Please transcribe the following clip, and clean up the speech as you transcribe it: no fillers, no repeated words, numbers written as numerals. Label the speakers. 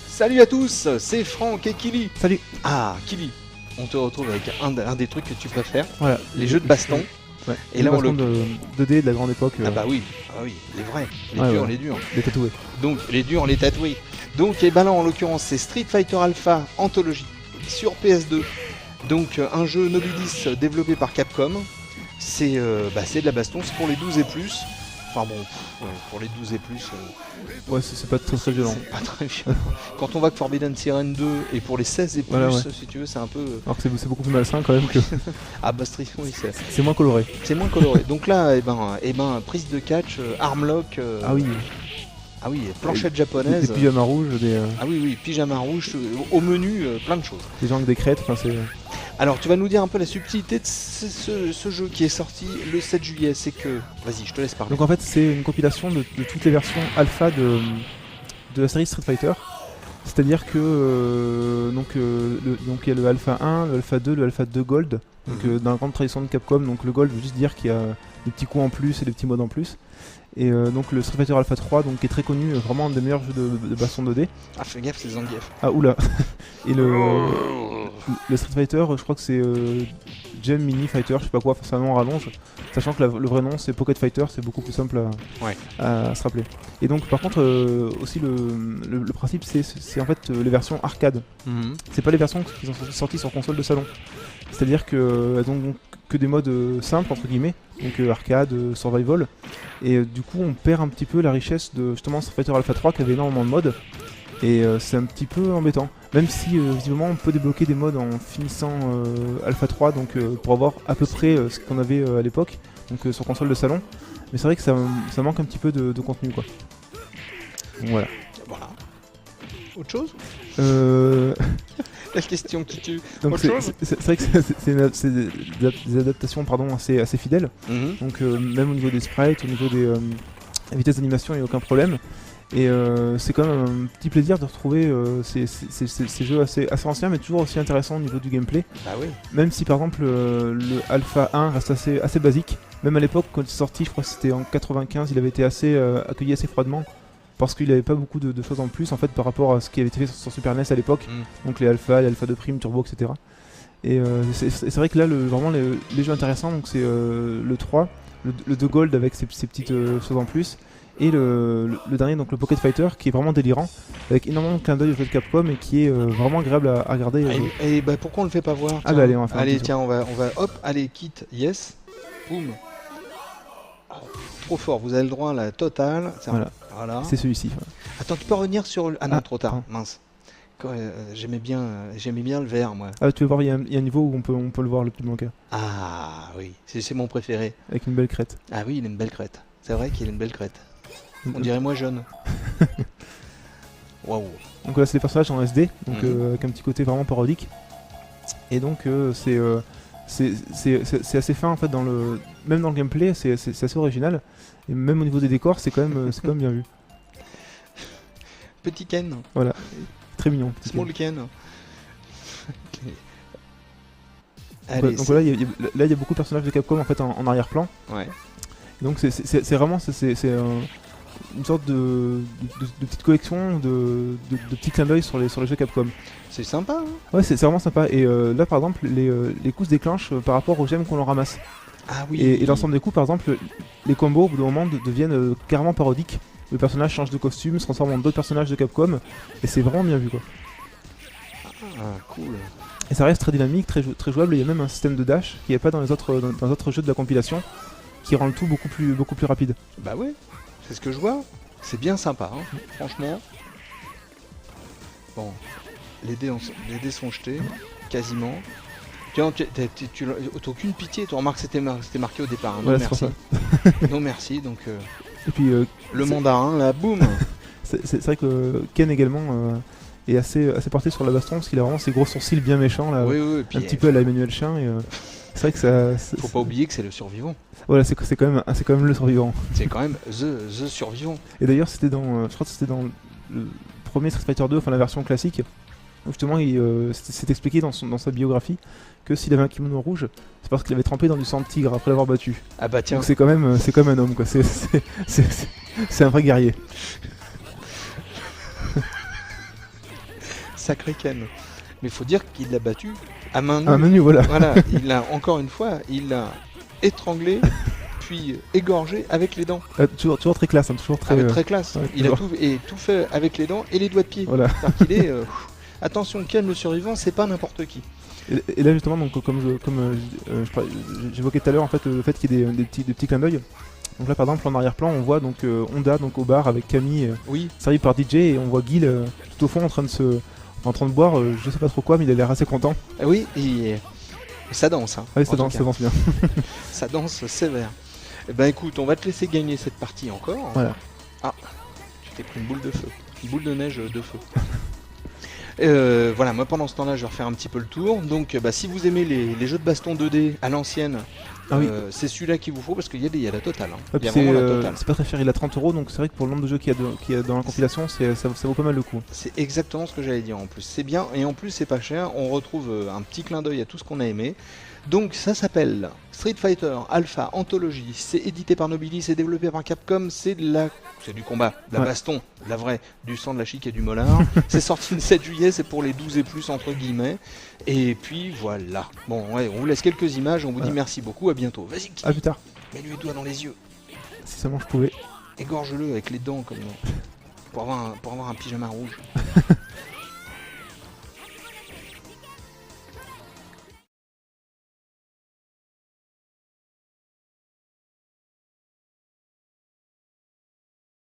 Speaker 1: Salut à tous, c'est Franck et Kili.
Speaker 2: Salut.
Speaker 1: Ah, Kili, on te retrouve avec un des trucs que tu préfères,
Speaker 2: Voilà,
Speaker 1: les jeux de baston.
Speaker 2: Ouais.
Speaker 1: Et là, on le
Speaker 2: de 2D de la grande époque.
Speaker 1: Ah bah oui, les vrais, les
Speaker 2: ouais,
Speaker 1: durs,
Speaker 2: ouais.
Speaker 1: les durs.
Speaker 2: Les tatoués.
Speaker 1: Donc les durs, les tatoués. Donc et ben là en l'occurrence c'est Street Fighter Alpha Anthology sur PS2. Donc un jeu Nobilis développé par Capcom. C'est de la baston, c'est pour les 12 et plus. Enfin bon, pour les 12 et plus.
Speaker 2: Ouais, c'est pas très violent.
Speaker 1: C'est pas très violent. Quand on voit que Forbidden Siren 2 et pour les 16 et plus,
Speaker 2: Voilà, ouais.
Speaker 1: si tu veux, c'est un peu.
Speaker 2: Alors que c'est beaucoup plus malsain quand même que.
Speaker 1: Ah bah Street, oui,
Speaker 2: c'est moins coloré.
Speaker 1: c'est moins coloré. Donc là, prise de catch, armlock.
Speaker 2: Ah oui.
Speaker 1: Ah oui, planchette
Speaker 2: Des
Speaker 1: japonaise.
Speaker 2: pyjamas rouges,
Speaker 1: Ah oui, pyjama rouge, au menu, plein de choses.
Speaker 2: des gens avec des crêtes, enfin c'est.
Speaker 1: Alors, tu vas nous dire un peu la subtilité de ce jeu qui est sorti le 7 juillet. C'est que. Vas-y, je te laisse parler.
Speaker 2: Donc en fait, c'est une compilation de toutes les versions alpha de la série Street Fighter. C'est-à-dire que il y a le Alpha 1, le Alpha 2, le Alpha 2 Gold. Donc dans la grande tradition de Capcom, donc le Gold veut juste dire qu'il y a des petits coups en plus et des petits modes en plus. Et donc le Street Fighter Alpha 3, donc qui est très connu, vraiment un des meilleurs jeux de baston 2D.
Speaker 1: Ah, fais gaffe, c'est Zangief.
Speaker 2: Ah oula. Et le Street Fighter, je crois que c'est Gem Mini Fighter, je sais pas quoi, c'est un nom rallonge. Sachant que le vrai nom c'est Pocket Fighter, c'est beaucoup plus simple à se rappeler. Et donc par contre aussi le principe c'est en fait les versions arcade. C'est pas les versions qui sont sorties sur console de salon. C'est-à-dire qu'elles ont donc que des modes simples entre guillemets, donc arcade, survival. Et du coup on perd un petit peu la richesse de justement Street Fighter Alpha 3 qui avait énormément de modes. Et c'est un petit peu embêtant. Même si visiblement on peut débloquer des modes en finissant Alpha 3, donc pour avoir à peu près ce qu'on avait à l'époque, donc sur console de salon. Mais c'est vrai que ça manque un petit peu de contenu quoi. Donc, voilà.
Speaker 1: Autre chose La question qui tue.
Speaker 2: Donc
Speaker 1: Autre chose
Speaker 2: c'est vrai que c'est des adaptations assez fidèles. Donc même au niveau des sprites, au niveau des vitesses d'animation, il n'y a aucun problème. Et c'est quand même un petit plaisir de retrouver ces jeux assez anciens mais toujours aussi intéressants au niveau du gameplay.
Speaker 1: Bah oui.
Speaker 2: Même si par exemple le Alpha 1 reste assez basique. Même à l'époque quand il est sorti, je crois que c'était en 95, il avait été accueilli assez froidement. Parce qu'il n'avait pas beaucoup de choses en plus en fait par rapport à ce qui avait été fait sur Super NES à l'époque. Donc les Alpha 2 Prime, Turbo, etc. Et c'est vrai que là vraiment les jeux intéressants, donc c'est le 3, le 2 Gold avec ses petites choses en plus. Et le dernier, donc le Pocket Fighter, qui est vraiment délirant, avec énormément de clins d'œil au jeu de Capcom et qui est vraiment agréable à regarder.
Speaker 1: Et bah pourquoi on le fait pas voir?
Speaker 2: Ah bah allez, on va faire
Speaker 1: allez, tiens, on va hop, allez, quitte, yes, boum. Trop fort, vous avez le droit à la totale. Voilà.
Speaker 2: C'est celui-ci. Ouais.
Speaker 1: Attends, tu peux revenir sur le... Ah non, trop tard,
Speaker 2: pardon.
Speaker 1: mince. J'aimais bien le vert, moi.
Speaker 2: Ah, tu veux voir, il y a un niveau où on peut le voir, le plus Blanca.
Speaker 1: Ah oui, c'est mon préféré.
Speaker 2: Avec une belle crête.
Speaker 1: Ah oui, il a une belle crête. C'est vrai qu'il a une belle crête. On dirait moi jeune. Waouh.
Speaker 2: Donc là, c'est des personnages en SD, donc avec un petit côté vraiment parodique. Et donc c'est assez fin en fait même dans le gameplay, c'est assez original. Et même au niveau des décors, c'est quand même bien vu.
Speaker 1: Petit Ken.
Speaker 2: Voilà, très mignon.
Speaker 1: Small Ken.
Speaker 2: Allez, donc voilà, il y a beaucoup de personnages de Capcom en fait en arrière-plan.
Speaker 1: Ouais.
Speaker 2: Donc c'est vraiment une sorte de petite collection de petits clins d'œil sur les jeux Capcom.
Speaker 1: C'est sympa, hein.
Speaker 2: Ouais, c'est vraiment sympa. Et là par exemple, les coups se déclenchent par rapport aux gemmes qu'on leur ramasse.
Speaker 1: Ah oui.
Speaker 2: Et l'ensemble des coups, par exemple, les combos au bout d'un moment deviennent carrément parodiques. Le personnage change de costume, se transforme en d'autres personnages de Capcom, et c'est vraiment bien vu quoi.
Speaker 1: Ah cool.
Speaker 2: Et ça reste très dynamique, très jouable. Il y a même un système de dash qui n'est pas dans les autres jeux de la compilation, qui rend le tout beaucoup plus rapide.
Speaker 1: Bah ouais, c'est ce que je vois. C'est bien sympa, hein. Franchement. Bon, les dés sont jetés, quasiment. T'as aucune pitié, tu remarques que c'était marqué au départ. Hein. Non,
Speaker 2: voilà,
Speaker 1: merci. Non merci, donc...
Speaker 2: Et puis,
Speaker 1: le mandarin, là, boum.
Speaker 2: C'est vrai que Ken également est assez porté sur la baston, parce qu'il a vraiment ses gros sourcils bien méchants, là,
Speaker 1: oui, puis,
Speaker 2: un petit peu à la Emmanuel Chien. Et, c'est vrai que ça...
Speaker 1: Faut pas oublier que c'est le survivant.
Speaker 2: Voilà, c'est quand même le survivant.
Speaker 1: C'est quand même the survivant.
Speaker 2: Et d'ailleurs, je crois que c'était dans le premier Street Fighter 2, enfin la version classique, Justement, c'est expliqué dans sa biographie que s'il avait un kimono rouge, c'est parce qu'il avait trempé dans du sang de tigre après l'avoir battu.
Speaker 1: Ah bah tiens.
Speaker 2: Donc c'est quand même un homme, quoi. C'est un vrai guerrier.
Speaker 1: Sacré Ken. Mais il faut dire qu'il l'a battu à main nue.
Speaker 2: À main nue, voilà.
Speaker 1: Voilà, encore une fois, il l'a étranglé, puis égorgé avec les dents.
Speaker 2: Toujours très classe, hein, toujours très.
Speaker 1: Très classe.
Speaker 2: Ouais,
Speaker 1: il a tout fait avec les dents et les doigts de pied.
Speaker 2: Voilà.
Speaker 1: C'est-à-dire qu'il est. Attention, Ken le survivant, c'est pas n'importe qui.
Speaker 2: Et là justement, donc comme j'évoquais tout à l'heure, en fait, le fait qu'il y ait des petits clins d'œil. Donc là, par exemple, en arrière-plan, on voit donc Honda donc au bar avec Camille, servi par DJ, et on voit Gil tout au fond en train de boire, je sais pas trop quoi, mais il a l'air assez content.
Speaker 1: Oui, et ça danse. Hein,
Speaker 2: oui, ça danse bien.
Speaker 1: Ça danse sévère. Eh ben écoute, on va te laisser gagner cette partie encore.
Speaker 2: Voilà.
Speaker 1: Ah, tu t'es pris une boule de feu, une boule de neige de feu. Voilà, moi pendant ce temps-là, je vais refaire un petit peu le tour. Donc, si vous aimez les jeux de baston 2D à l'ancienne, c'est celui-là qu'il vous faut parce qu'il y a la totale. Hein. Il y a vraiment la totale.
Speaker 2: C'est pas très cher, il a 30€, donc c'est vrai que pour le nombre de jeux qu'il y a dans la compilation, ça vaut pas mal le coup.
Speaker 1: C'est exactement ce que j'allais dire en plus. C'est bien et en plus c'est pas cher. On retrouve un petit clin d'œil à tout ce qu'on a aimé. Donc ça s'appelle Street Fighter Alpha Anthology, c'est édité par Nobilis, c'est développé par Capcom, c'est du combat, de la baston, de la vraie, du sang, de la chic et du molar. C'est sorti le 7 juillet, c'est pour les 12 et plus entre guillemets. Et puis voilà. Bon ouais, on vous laisse quelques images, on vous dit merci beaucoup, à bientôt. Vas-y Kitty,
Speaker 2: à plus tard.
Speaker 1: Mets-lui les doigts dans les yeux.
Speaker 2: Si seulement je pouvais.
Speaker 1: Égorge-le avec les dents comme pour avoir un pyjama rouge.